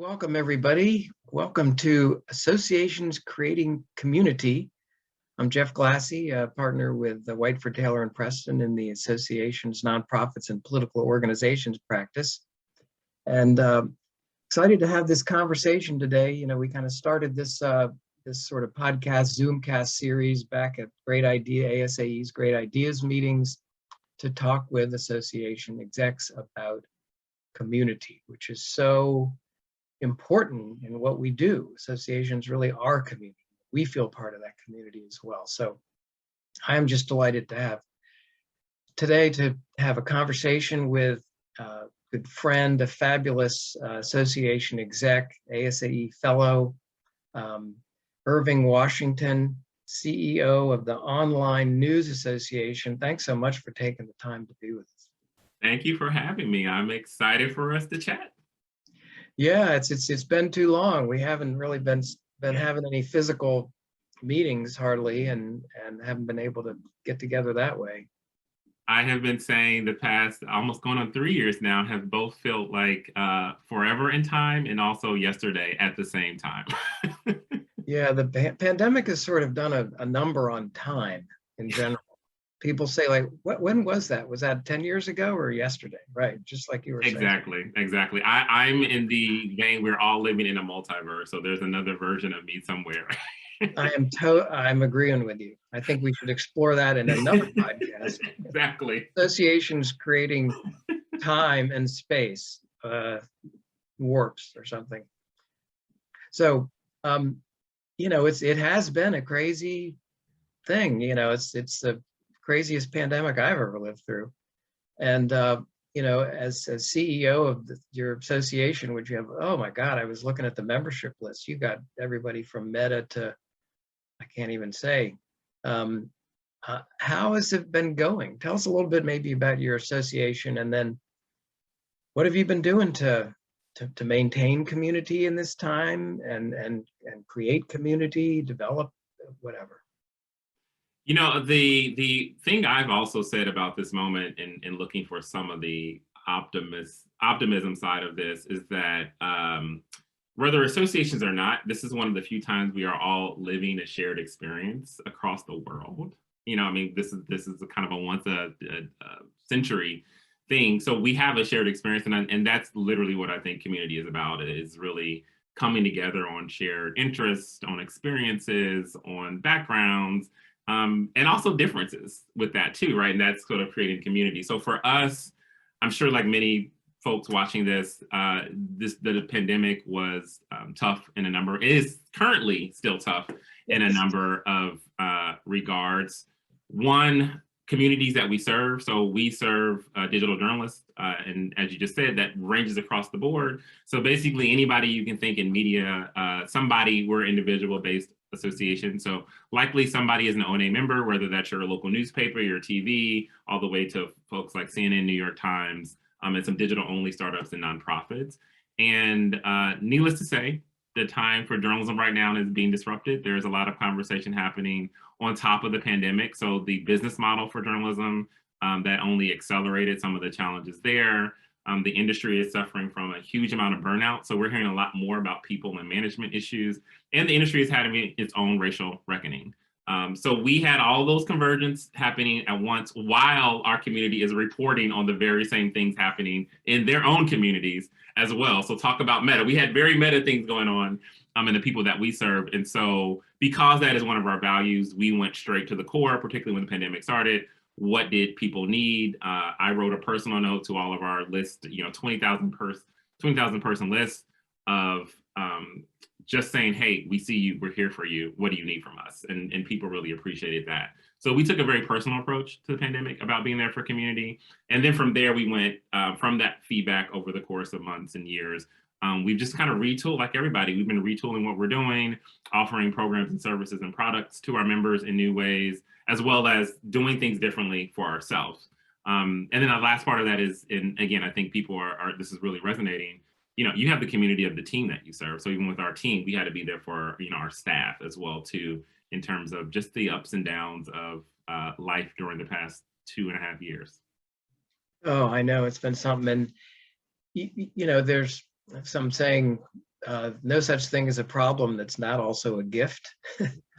Welcome, everybody. Welcome to Associations Creating Community. I'm Jeff Glassie, a partner with Whiteford, Taylor, and Preston in the association's nonprofits and political organizations practice. And excited to have this conversation today. You know, we kind of started this sort of podcast, Zoomcast series back at ASAE's Great Ideas meetings to talk with association execs about community, which is so important in what we do. Associations really are community. We feel part of that community as well. So I am just delighted to have a conversation with a good friend, a fabulous association exec, ASAE fellow, Irving, Washington, CEO of the Online News Association. Thanks so much for taking the time to be with us. Thank you for having me. I'm excited for us to chat. Yeah, it's been too long. We haven't really been having any physical meetings hardly, and haven't been able to get together that way. I have been saying the past almost going on 3 years now have both felt like forever in time and also yesterday at the same time. Yeah, the pandemic has sort of done a number on time in general. People say, like, when was that? Was that 10 years ago or yesterday? Right, just like you were saying. Exactly. I'm in the vein, we're all living in a multiverse, so there's another version of me somewhere. I'm agreeing with you. I think we should explore that in another podcast. Exactly. Associations creating time and space warps or something. So, you know, it has been a crazy thing. You know, it's the craziest pandemic I've ever lived through. And, you know, as CEO of your association, which you have, oh my God, I was looking at the membership list. You got everybody from Meta to, I can't even say. How has it been going? Tell us a little bit maybe about your association, and then what have you been doing to maintain community in this time and create community, develop, whatever. You know, the thing I've also said about this moment in looking for some of the optimism side of this is that whether associations or not, this is one of the few times we are all living a shared experience across the world. You know, I mean, this is a kind of a once a century thing. So we have a shared experience, and that's literally what I think community is about. It is really coming together on shared interests, on experiences, on backgrounds. And also differences with that too, right? And that's sort of creating community. So for us, I'm sure like many folks watching this, the pandemic was tough in a number, it is currently still tough in a number of regards. One, communities that we serve. So we serve digital journalists, and as you just said, that ranges across the board. So basically anybody you can think in media, we're individual-based association. So likely somebody is an ONA member, whether that's your local newspaper, your TV, all the way to folks like CNN, New York Times, and some digital only startups and nonprofits. And needless to say, the time for journalism right now is being disrupted. There's a lot of conversation happening on top of the pandemic. So the business model for journalism that only accelerated some of the challenges there. The industry is suffering from a huge amount of burnout. So we're hearing a lot more about people and management issues, and the industry is having its own racial reckoning. So we had all those convergence happening at once while our community is reporting on the very same things happening in their own communities as well. So talk about meta. We had very meta things going on in the people that we serve. And so because that is one of our values, we went straight to the core, particularly when the pandemic started. What did people need? I wrote a personal note to all of our list, you know, 20,000 person list of just saying, hey, we see you, we're here for you. What do you need from us? And people really appreciated that. So we took a very personal approach to the pandemic about being there for community. And then from there, we went from that feedback over the course of months and years. We've just kind of retooled, like everybody. We've been retooling what we're doing, offering programs and services and products to our members in new ways, as well as doing things differently for ourselves. And then the last part of that is, and again, I think people this is really resonating. You know, you have the community of the team that you serve. So even with our team, we had to be there for, you know, our staff as well too, in terms of just the ups and downs of life during the past 2.5 years. Oh, I know, it's been something. And you know, there's some saying no such thing as a problem that's not also a gift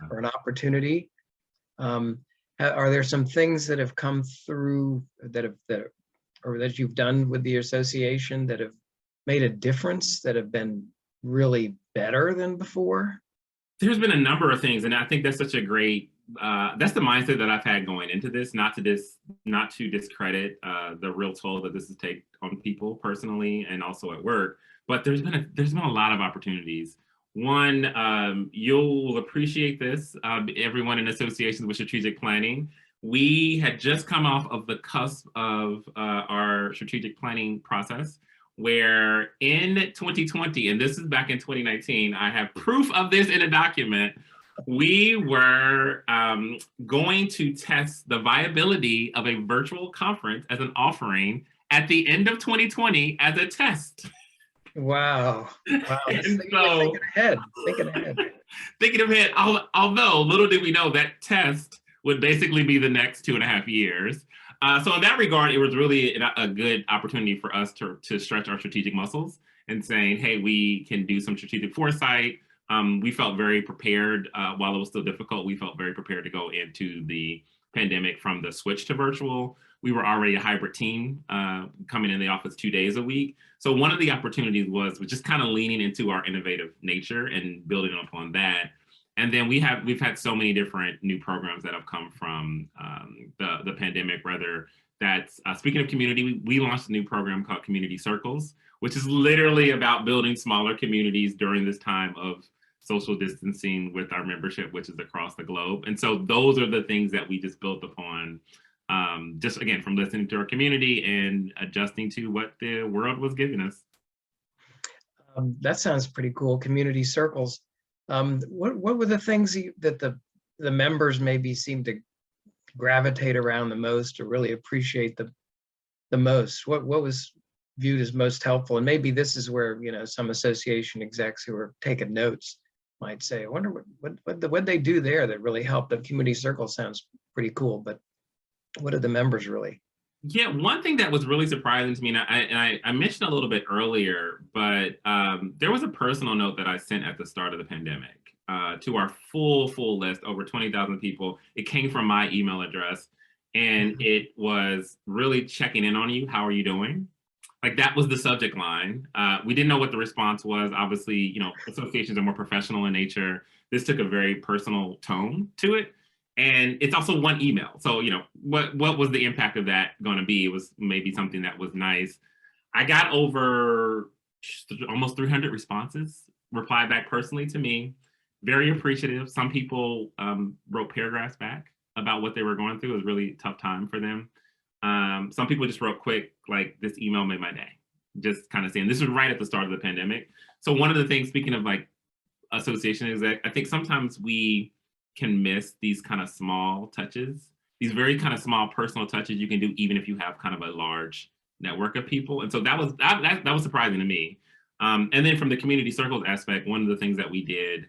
or an opportunity. Are there some things that have come through that you've done with the association that have made a difference, that have been really better than before? There's been a number of things, and I think that's such a great, that's the mindset that I've had going into this, not to discredit the real toll that this has taken on people personally and also at work. But there's been a lot of opportunities. One, you'll appreciate this, everyone in associations with strategic planning. We had just come off of the cusp of our strategic planning process, where in 2020, and this is back in 2019, I have proof of this in a document, we were going to test the viability of a virtual conference as an offering at the end of 2020 as a test. Wow. Wow. And so, thinking ahead. Thinking ahead, although little did we know that test would basically be the next 2.5 years. So in that regard, it was really a good opportunity for us to stretch our strategic muscles and saying, hey, we can do some strategic foresight. We felt very prepared. While it was still difficult, we felt very prepared to go into the pandemic from the switch to virtual. We were already a hybrid team, coming in the office 2 days a week. So one of the opportunities was just kind of leaning into our innovative nature and building upon that. And then we've had so many different new programs that have come from the pandemic, whether that's, speaking of community, we launched a new program called Community Circles, which is literally about building smaller communities during this time of social distancing with our membership, which is across the globe. And so those are the things that we just built upon, just again, from listening to our community and adjusting to what the world was giving us. That sounds pretty cool, Community Circles. What were the things that the members maybe seem to gravitate around the most or really appreciate the most? What was viewed as most helpful? And maybe this is where, some association execs who are taking notes might say, I wonder what they do there that really helped. The Community Circle sounds pretty cool, but what did the members really? Yeah, one thing that was really surprising to me, and I mentioned a little bit earlier, but there was a personal note that I sent at the start of the pandemic to our full list, over 20,000 people. It came from my email address, and it was really checking in on you. How are you doing? Like, that was the subject line. We didn't know what the response was. Obviously, associations are more professional in nature. This took a very personal tone to it. And it's also one email. So, what was the impact of that going to be? It was maybe something that was nice. I got over almost 300 responses, replied back personally to me. Very appreciative. Some people wrote paragraphs back about what they were going through. It was a really tough time for them. Some people just wrote quick, like, this email made my day. Just kind of saying, this was right at the start of the pandemic. So one of the things, speaking of like association, is that I think sometimes we can miss these kind of small touches, these very kind of small personal touches you can do even if you have kind of a large network of people. And so that was surprising to me. And then from the Community Circles aspect, one of the things that we did,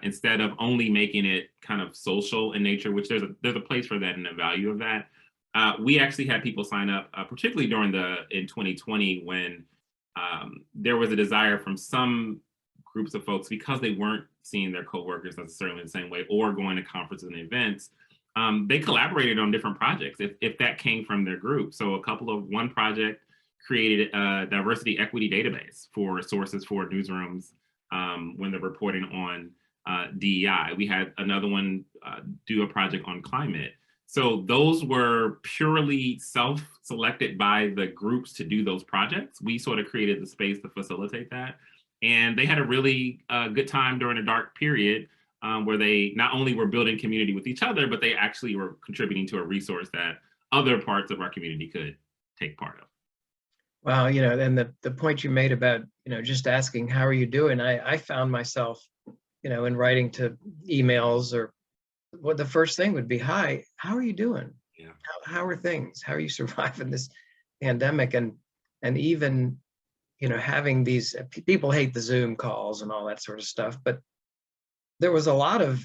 instead of only making it kind of social in nature, which there's a place for that and a value of that, we actually had people sign up, particularly in 2020, when there was a desire from some groups of folks, because they weren't seeing their coworkers necessarily in the same way or going to conferences and events, they collaborated on different projects if that came from their group. So one project created a diversity equity database for sources for newsrooms when they're reporting on DEI. We had another one do a project on climate. So those were purely self-selected by the groups to do those projects. We sort of created the space to facilitate that. And they had a really good time during a dark period where they not only were building community with each other, but they actually were contributing to a resource that other parts of our community could take part of. Wow, and the point you made about, just asking, how are you doing? I found myself, in writing to emails, or what the first thing would be, hi, how are you doing? Yeah. How are things? How are you surviving this pandemic? And even, having these, people hate the Zoom calls and all that sort of stuff, but there was a lot of,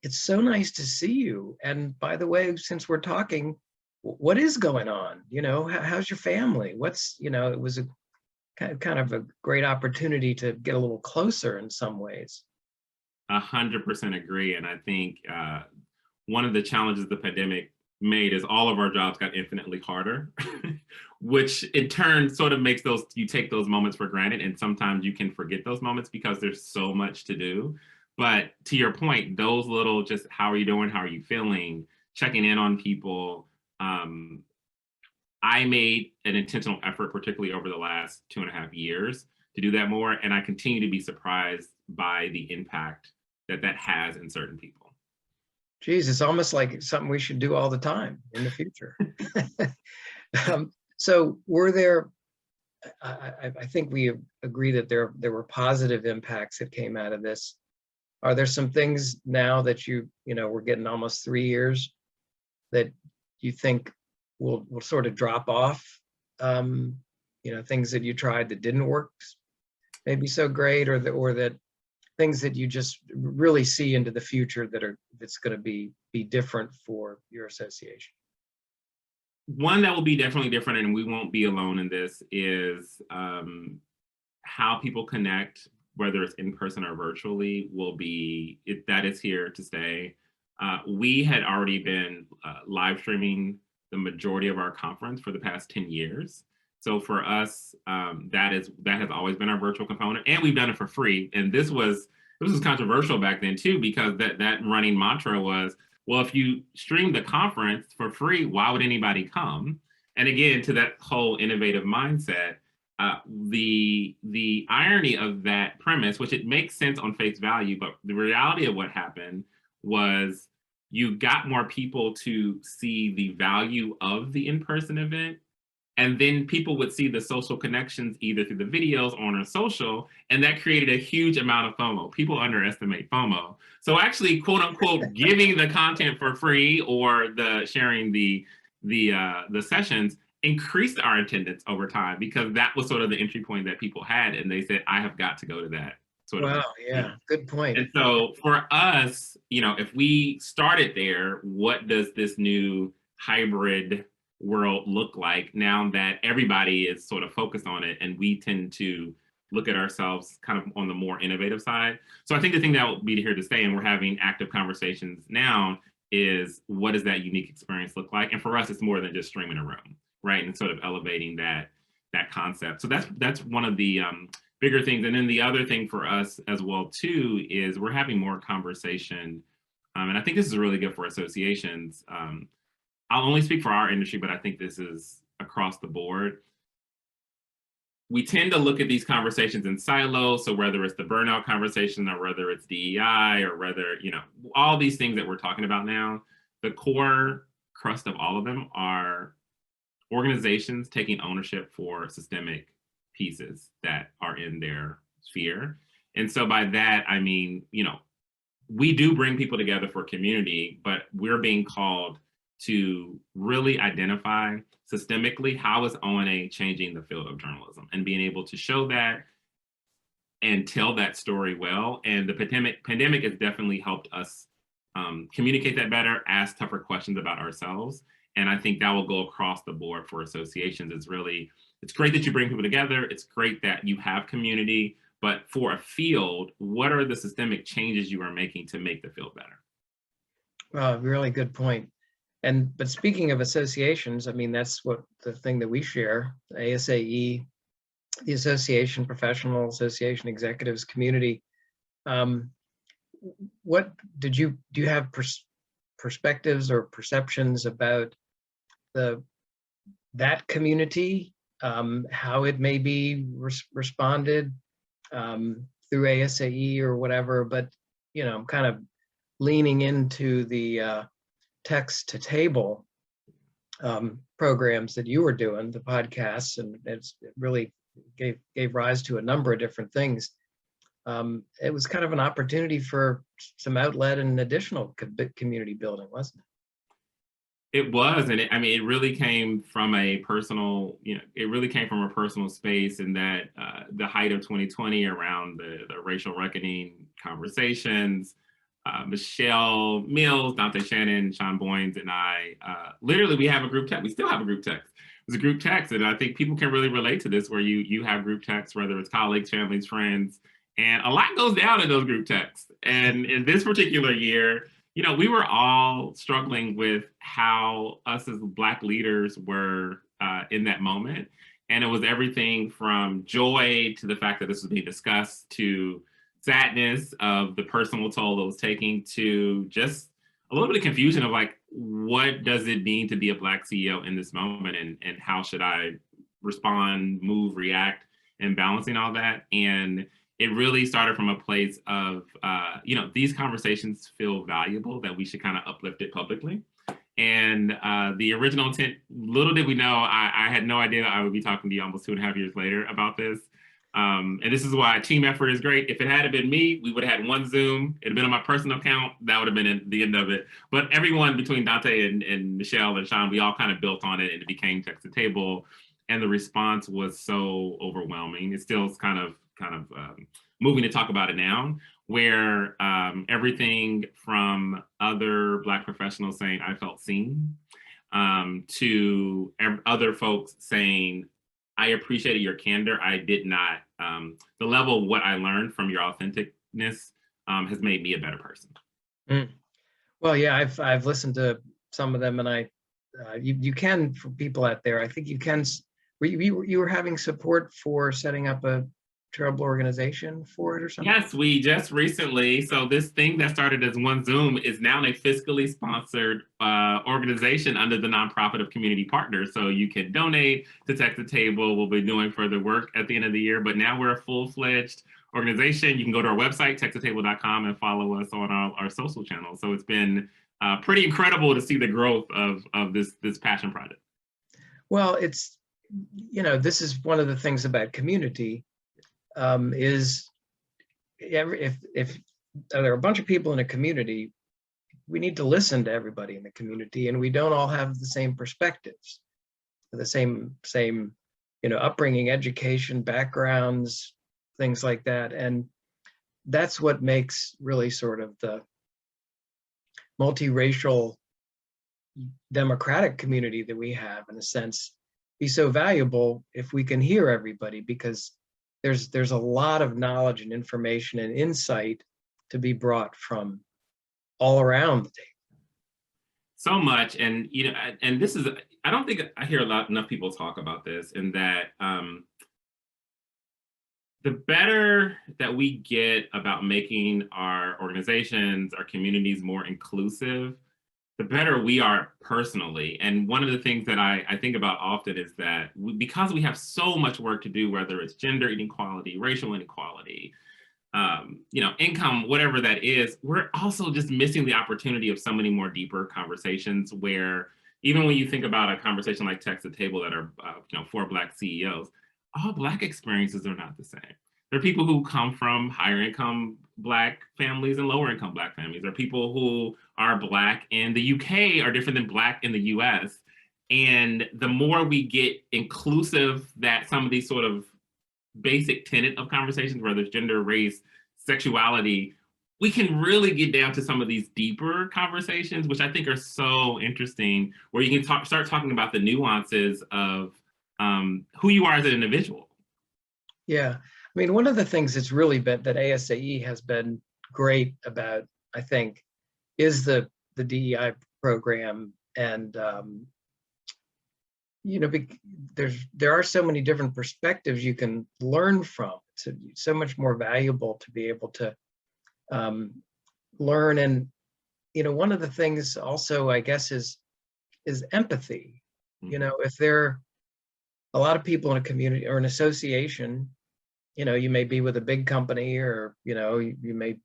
it's so nice to see you. And by the way, since we're talking, what is going on? How's your family? It was kind of a great opportunity to get a little closer in some ways. 100% agree. And I think one of the challenges the pandemic made is all of our jobs got infinitely harder, which in turn sort of makes you take those moments for granted. And sometimes you can forget those moments because there's so much to do. But to your point, those little just, how are you doing? How are you feeling? Checking in on people. I made an intentional effort, particularly over the last 2.5 years, to do that more. And I continue to be surprised by the impact that has in certain people. Geez, it's almost like something we should do all the time in the future. So were there, I think we agree that there were positive impacts that came out of this. Are there some things now that we're getting almost 3 years that you think will sort of drop off? Things that you tried that didn't work maybe so great, or that things that you just really see into the future that's going to be different for your association? One that will be definitely different, and we won't be alone in this, is how people connect, whether it's in person or virtually, that is here to stay. We had already been live streaming the majority of our conference for the past 10 years. So for us, that has always been our virtual component, and we've done it for free. And this was controversial back then too, because that running mantra was, well, if you stream the conference for free, why would anybody come? And again, to that whole innovative mindset, the irony of that premise, which it makes sense on face value, but the reality of what happened was you got more people to see the value of the in-person event. And then people would see the social connections either through the videos on or social, and that created a huge amount of FOMO. People underestimate FOMO. So actually, quote unquote, giving the content for free or sharing the sessions increased our attendance over time, because that was sort of the entry point that people had, and they said, I have got to go to that. Wow, yeah, good point. And so for us, if we started there, what does this new hybrid world look like now that everybody is sort of focused on it, and we tend to look at ourselves kind of on the more innovative side? So I think the thing that will be here to stay, and we're having active conversations now, is what does that unique experience look like? And for us, it's more than just streaming a room, right? And sort of elevating that concept. So that's one of the bigger things. And then the other thing for us as well too is we're having more conversation, and I think this is really good for associations. I'll only speak for our industry, but I think this is across the board. We tend to look at these conversations in silos. So whether it's the burnout conversation, or whether it's DEI, or whether, all these things that we're talking about now, the core crust of all of them are organizations taking ownership for systemic pieces that are in their sphere. And so by that, I mean, we do bring people together for community, but we're being called to really identify systemically how is O&A changing the field of journalism, and being able to show that and tell that story well. And the pandemic has definitely helped us communicate that better, ask tougher questions about ourselves. And I think that will go across the board for associations. It's great that you bring people together. It's great that you have community, but for a field, what are the systemic changes you are making to make the field better? Well, really good point. But speaking of associations, I mean, that's what the thing that we share, ASAE, the Association, Professional Association Executives Community. What do you have perspectives or perceptions about that community, how it may be responded through ASAE or whatever, but I'm kind of leaning into the text to table programs that you were doing, the podcasts, and it really gave rise to a number of different things. It was kind of an opportunity for some outlet and additional community building, wasn't it? It was, and it really came from a personal, space, in that the height of 2020 around the racial reckoning conversations. Michelle Mills, Dante Shannon, Sean Boynes, and I, literally we have a group text. We still have a group text is a group text. And I think people can really relate to this, where you have group texts, whether it's colleagues, families, friends, and a lot goes down in those group texts. And in this particular year, we were all struggling with how us as Black leaders were in that moment. And it was everything from joy to the fact that this was being discussed, to sadness of the personal toll it was taking, to just a little bit of confusion of like, what does it mean to be a Black CEO in this moment, and how should I respond, move, react, and balancing all that. And it really started from a place of, these conversations feel valuable, that we should kind of uplift it publicly. And the original intent, little did we know, I had no idea I would be talking to you almost 2.5 years later about this. And this is why team effort is great. If it had been me, we would have had one Zoom. It'd been on my personal account. That would have been the end of it. But everyone between Dante and Michelle and Sean, we all kind of built on it, and it became Text to Table. And the response was so overwhelming. It still is kind of moving to talk about it now, where everything from other Black professionals saying, I felt seen, to other folks saying, I appreciated your candor. I did not, the level of what I learned from your authenticness has made me a better person. Mm. Well, yeah, I've listened to some of them, and you can, for people out there, I think you can, you were having support for setting up a charitable organization for it or something? Yes, we just recently, so this thing that started as one Zoom is now a fiscally sponsored organization under the nonprofit of Community Partners. So you can donate to Text the Table. We'll be doing further work at the end of the year, but now we're a full-fledged organization. You can go to our website, texttotable.com, and follow us on our social channels. So it's been pretty incredible to see the growth of this passion project. Well, it's, this is one of the things about community. Is if there are a bunch of people in a community, we need to listen to everybody in the community, and we don't all have the same perspectives, the same upbringing, education, backgrounds, things like that. And that's what makes really sort of the multiracial democratic community that we have, in a sense, be so valuable if we can hear everybody, because there's a lot of knowledge and information and insight to be brought from all around the table. So much. And and this is, I don't think I hear enough people talk about this, in that the better that we get about making our organizations, our communities more inclusive, the better we are personally. And one of the things that I think about often is that because we have so much work to do, whether it's gender inequality, racial inequality, income, whatever that is, we're also just missing the opportunity of so many more deeper conversations, where even when you think about a conversation like Text the Table that are, for Black CEOs, all Black experiences are not the same. There are people who come from higher income Black families and lower income Black families. There are people who are Black in the UK are different than Black in the US. And the more we get inclusive, that some of these sort of basic tenet of conversations, whether it's gender, race, sexuality, we can really get down to some of these deeper conversations, which I think are so interesting, where you can start talking about the nuances of who you are as an individual. Yeah. I mean, one of the things that's really been, that ASAE has been great about, I think, is the DEI program. And, there are so many different perspectives you can learn from. It's so much more valuable to be able to learn. And, one of the things also, I guess, is empathy. Mm-hmm. If there are a lot of people in a community or an association, you may be with a big company, or, you may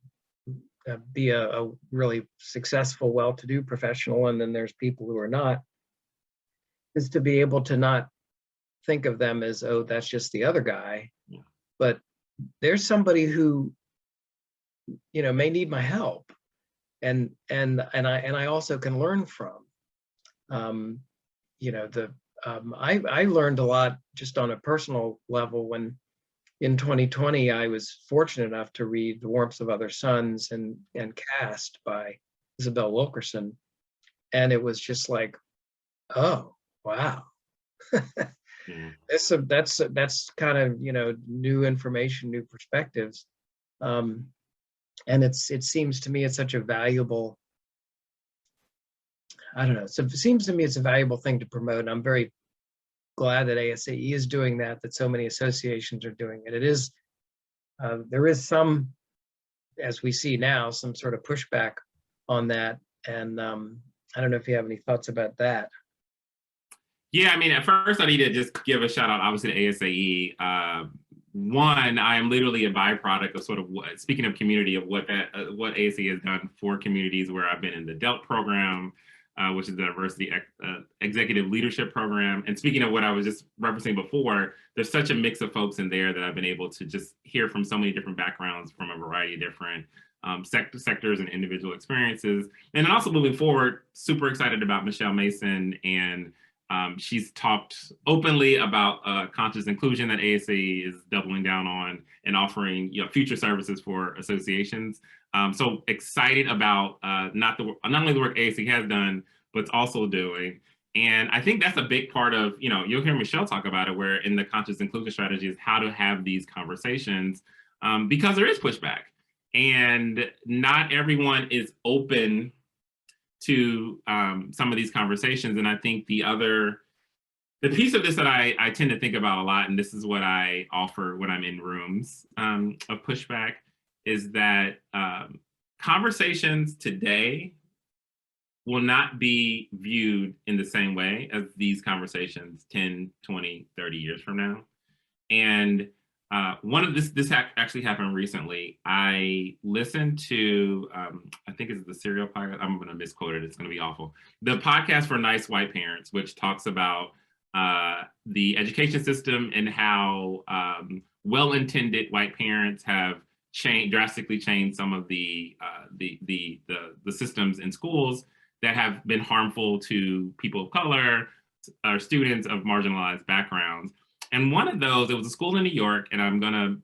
be a really successful, well-to-do professional, and then there's people who are not, is to be able to not think of them as, oh, that's just the other guy. Yeah. But there's somebody who, may need my help, and I also can learn from. I learned a lot just on a personal level when, in 2020, I was fortunate enough to read The Warmth of Other Suns and Cast by Isabel Wilkerson. And it was just like, oh, wow. Yeah. That's kind of, new information, new perspectives. And it seems to me it's such a valuable, I don't know, so it seems to me it's a valuable thing to promote. And I'm very glad that ASAE is doing that, that so many associations are doing it. It is, there is some, as we see now, some sort of pushback on that. And I don't know if you have any thoughts about that. Yeah, I mean, at first I need to just give a shout out, obviously, to ASAE. One, I am literally a byproduct of sort of what, speaking of community, of what ASAE has done for communities where I've been in the DELT program, which is the Diversity Executive Leadership Program. And speaking of what I was just referencing before, there's such a mix of folks in there that I've been able to just hear from so many different backgrounds from a variety of different sectors and individual experiences. And then also moving forward, super excited about Michelle Mason, and she's talked openly about conscious inclusion that ASAE is doubling down on and offering future services for associations. So excited about not only the work ASAE has done, but it's also doing. And I think that's a big part of, you'll hear Michelle talk about it, where in the conscious inclusion strategy is how to have these conversations, because there is pushback and not everyone is open to some of these conversations. And I think the piece of this that I tend to think about a lot, and this is what I offer when I'm in rooms of pushback, is that conversations today will not be viewed in the same way as these conversations 10, 20, 30 years from now. And one of this actually happened recently. I listened to, I think it's the Serial podcast. I'm going to misquote it. It's going to be awful. The podcast for Nice White Parents, which talks about the education system and how well-intended white parents have drastically changed some of the systems in schools that have been harmful to people of color or students of marginalized backgrounds. And one of those, it was a school in New York, and I'm going to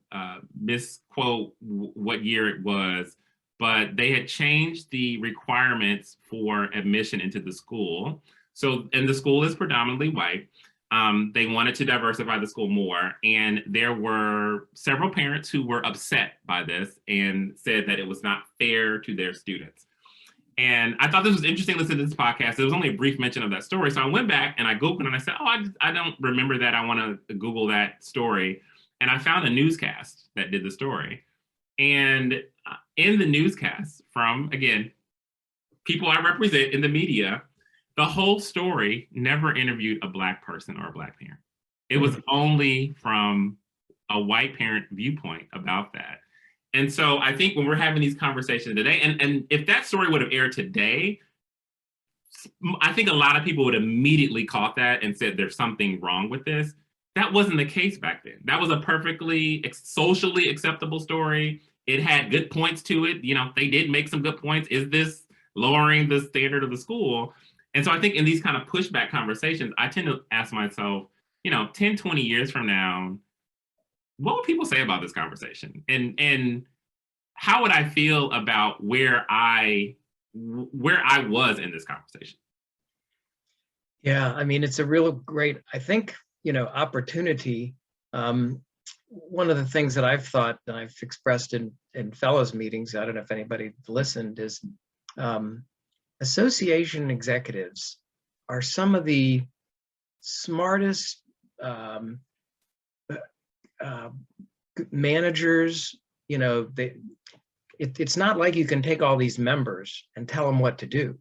misquote what year it was, but they had changed the requirements for admission into the school. So, and the school is predominantly white. They wanted to diversify the school more. And there were several parents who were upset by this and said that it was not fair to their students. And I thought this was interesting listening to this podcast. There was only a brief mention of that story. So I went back and I Googled and I said, I don't remember that. I want to Google that story. And I found a newscast that did the story. And in the newscast from, again, people I represent in the media, the whole story never interviewed a Black person or a Black parent. It was only from a white parent viewpoint about that. And so I think when we're having these conversations today, and if that story would have aired today, I think a lot of people would immediately caught that and said there's something wrong with this. That wasn't the case back then. That was a perfectly socially acceptable story. It had good points to it. They did make some good points. Is this lowering the standard of the school? And so I think in these kind of pushback conversations, I tend to ask myself, 10, 20 years from now, what would people say about this conversation? And how would I feel about where I was in this conversation? Yeah, I mean, it's a real great, I think, opportunity. One of the things that I've thought and I've expressed in fellows meetings, I don't know if anybody listened, is association executives are some of the smartest managers. It's not like you can take all these members and tell them what to do,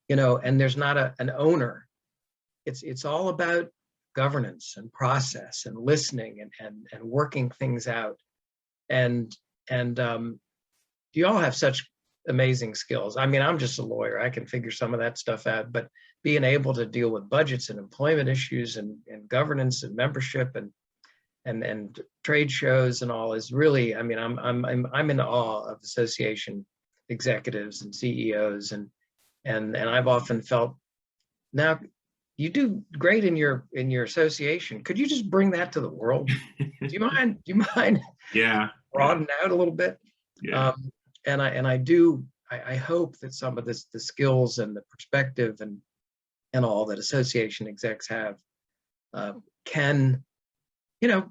and there's not an owner. It's all about governance and process and listening and working things out. And you all have such amazing skills. I mean, I'm just a lawyer. I can figure some of that stuff out, but being able to deal with budgets and employment issues and governance and membership and trade shows and all is really, I mean, I'm in awe of association executives and CEOs, and I've often felt, now you do great in your association. Could you just bring that to the world? Do you mind? Yeah. Broaden out a little bit. Yeah. And I hope that some of the skills and the perspective and and all that association execs have can,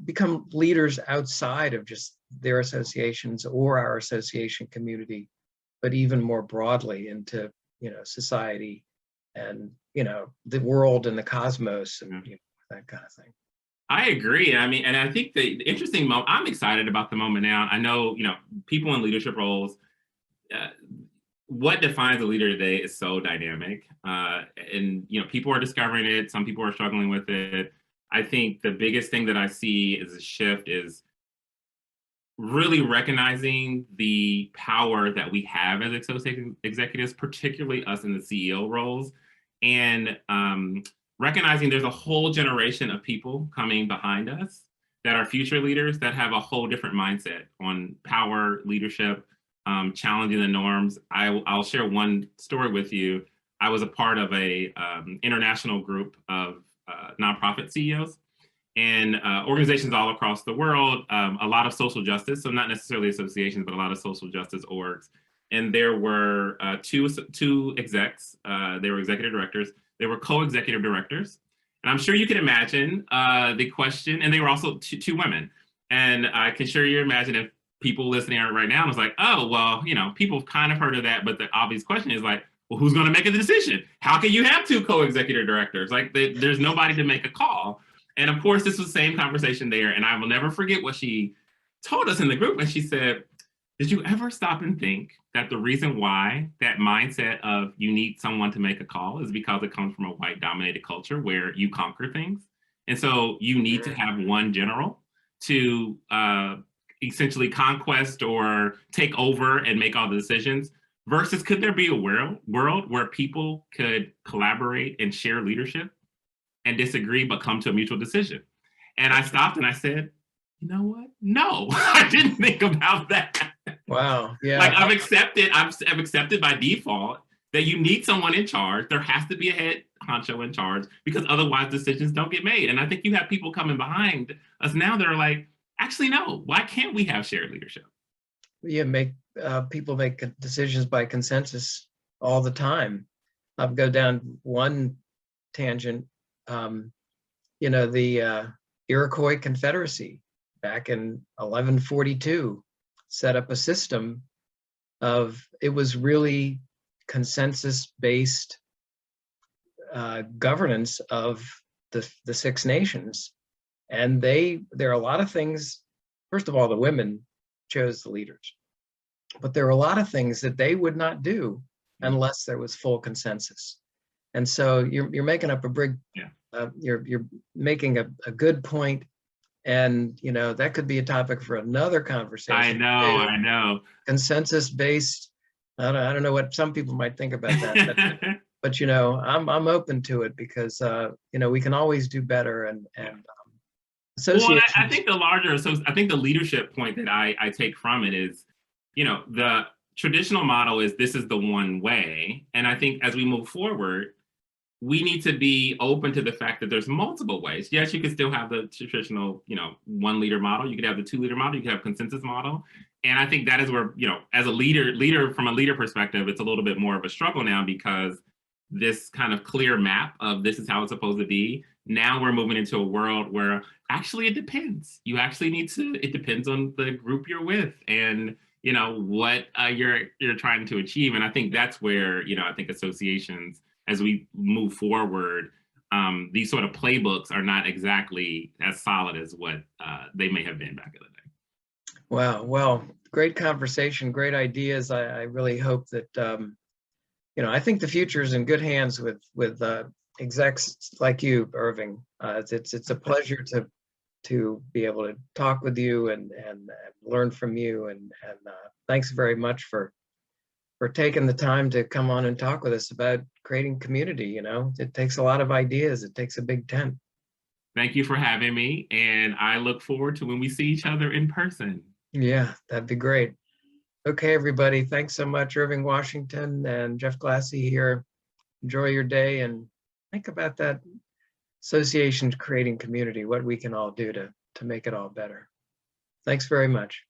become leaders outside of just their associations or our association community, but even more broadly into, society and, the world and the cosmos and that kind of thing. I agree. I mean, and I think the interesting moment, I'm excited about the moment now. I know, people in leadership roles, what defines a leader today is so dynamic. And, people are discovering it. Some people are struggling with it. I think the biggest thing that I see is a shift is really recognizing the power that we have as associate executives, particularly us in the CEO roles, and recognizing there's a whole generation of people coming behind us that are future leaders that have a whole different mindset on power, leadership, challenging the norms. I'll share one story with you. I was a part of a international group of nonprofit CEOs and organizations all across the world, a lot of social justice, so not necessarily associations, but a lot of social justice orgs. And there were two execs, they were executive directors, they were co-executive directors. And I'm sure you can imagine the question, and they were also two women. And I can sure you imagine if people listening right now was like, oh, well, people have kind of heard of that, but the obvious question is like, well, who's going to make a decision? How can you have two co-executive directors? Like, there's nobody to make a call. And of course, this was the same conversation there. And I will never forget what she told us in the group. And she said, did you ever stop and think that the reason why that mindset of you need someone to make a call is because it comes from a white dominated culture where you conquer things? And so you need to have one general to essentially conquest or take over and make all the decisions, versus could there be a world where people could collaborate and share leadership and disagree, but come to a mutual decision? And I stopped and I said, you know what? No, I didn't think about that. Wow. Yeah. Like I've accepted by default that you need someone in charge. There has to be a head honcho in charge because otherwise decisions don't get made. And I think you have people coming behind us now that are like, actually, no, why can't we have shared leadership? Yeah, people make decisions by consensus all the time. I'll go down one tangent. The Iroquois Confederacy back in 1142 set up a system of, it was really consensus-based governance of the Six Nations. And there are a lot of things, first of all, the women chose the leaders, but there are a lot of things that they would not do unless there was full consensus. And so you're making up a big, you're making a good point. And, that could be a topic for another conversation. I know. Consensus-based, I don't know what some people might think about that, but I'm open to it because, we can always do better and well, I think the leadership point that I take from it is, the traditional model is this is the one way. And I think as we move forward, we need to be open to the fact that there's multiple ways. Yes, you could still have the traditional, one leader model. You could have the 2 leader model. You could have consensus model. And I think that is where, as a leader from a leader perspective, it's a little bit more of a struggle now because this kind of clear map of this is how it's supposed to be. Now we're moving into a world where actually it depends. You actually need to, it depends on the group you're with and, what you're trying to achieve. And I think that's where, I think associations, as we move forward, these sort of playbooks are not exactly as solid as what they may have been back in the day. Wow. Well, great conversation, great ideas. I really hope that, I think the future is in good hands with execs like you, Irving. It's a pleasure to be able to talk with you and learn from you. And thanks very much for taking the time to come on and talk with us about creating community. It takes a lot of ideas. It takes a big tent. Thank you for having me. And I look forward to when we see each other in person. Yeah, that'd be great. Okay, everybody. Thanks so much, Irving Washington and Jeff Glassie here. Enjoy your day and think about that association creating community, what we can all do to make it all better. Thanks very much.